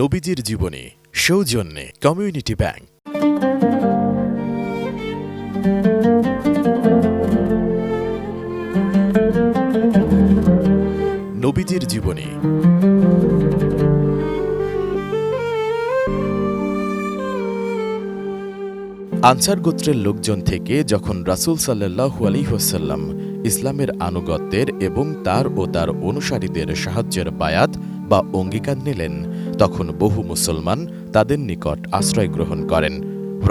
নবীজির জীবনী সৌজন্যে কমিউনিটি ব্যাংক। নবীজির জীবনী। আনসার গোত্রের লোকজন থেকে যখন রাসূল সাল্লাল্লাহু আলাইহি ওয়াসাল্লাম ইসলামের আনুগত্যের এবং তার ও তার অনুসারীদের সাহায্যের বায়াত বা অঙ্গীকার নিলেন, তখন বহু মুসলমান তাদের নিকট আশ্রয় গ্রহণ করেন।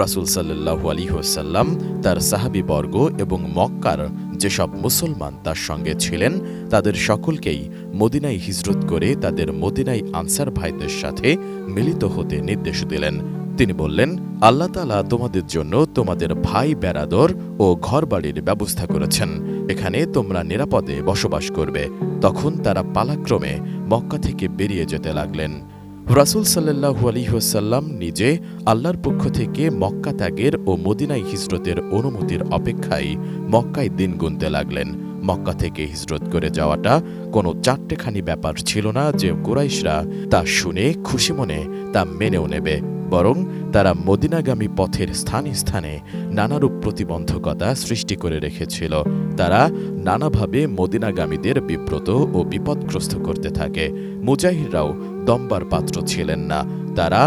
রাসূল সাল্লাল্লাহু আলাইহি ওয়াসাল্লাম তার সাহাবীবর্গ এবং মক্কার যেসব মুসলমান তার সঙ্গে ছিলেন তাদের সকলকেই মদিনায় হিজরত করে তাদের মদিনায় আনসার ভাইদের সাথে মিলিত হতে নির্দেশ দিলেন। তিনি বললেন, আল্লাহ তাআলা তোমাদের জন্য তোমাদের ভাই বেরাদর ও ঘরবাড়ির ব্যবস্থা করেছেন, এখানে তোমরা নিরাপদে বসবাস করবে। তখন তারা পালাক্রমে মক্কা থেকে বেরিয়ে যেতে লাগলেন। রাসূল সাল্লাল্লাহু আলাইহি ওয়াসাল্লাম নিজে আল্লাহর পক্ষ থেকে মক্কা ত্যাগের ও মদিনায় হিজরতের অনুমতির অপেক্ষায় মক্কায় দিন গুনতে লাগলেন। মক্কা থেকে হিজরত করে যাওয়াটা কোনো চারটেখানি ব্যাপার ছিল না যে কুরাইশরা তা শুনে খুশি মনে তা মেনেও নেবে, বরং তারা মদিনাগামী পথের স্থানে স্থানে নানারূপ প্রতিবন্ধকতা সৃষ্টি করে রেখেছিল। তারা নানাভাবে মদিনাগামীদের বিব্রত ও বিপদগ্রস্ত করতে থাকে। মুজাহিররাও দম্বার পাত্র ছিলেন না। তারা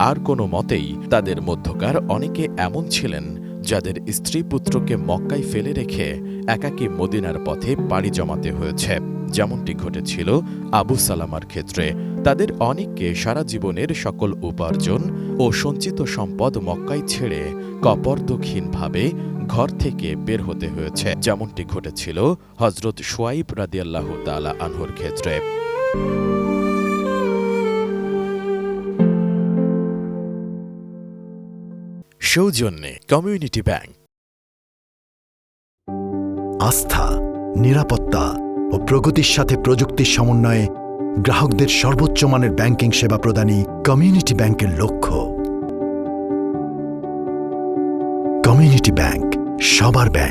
আর কোনো মতেই, তাদের মধ্যকার অনেকে এমন ছিলেন যাদের স্ত্রী পুত্রকে মক্কায় ফেলে রেখে একাকী মদিনার পথে পাড়ি জমাতে হয়েছে, যেমনটি ঘটেছিল আবু সালামার ক্ষেত্রে। তাদের অনেককে সারা জীবনের সকল উপার্জন ও সঞ্চিত সম্পদ মক্কায় ছেড়ে কপর্দকহীনভাবে ঘর থেকে বের হতে হয়েছে, যেমনটি ঘটেছিল হযরত শুআইব রাদিয়াল্লাহু তাআলা আনহুর ক্ষেত্রে। সৌজন্যে কমিউনিটি ব্যাংক। আস্থা, নিরাপত্তা ও প্রগতির সাথে প্রযুক্তির সমন্বয়ে গ্রাহকদের সর্বোচ্চ মানের ব্যাংকিং সেবা প্রদানই কমিউনিটি ব্যাংকের লক্ষ্য। কমিউনিটি ব্যাংক, সবার ব্যাংক।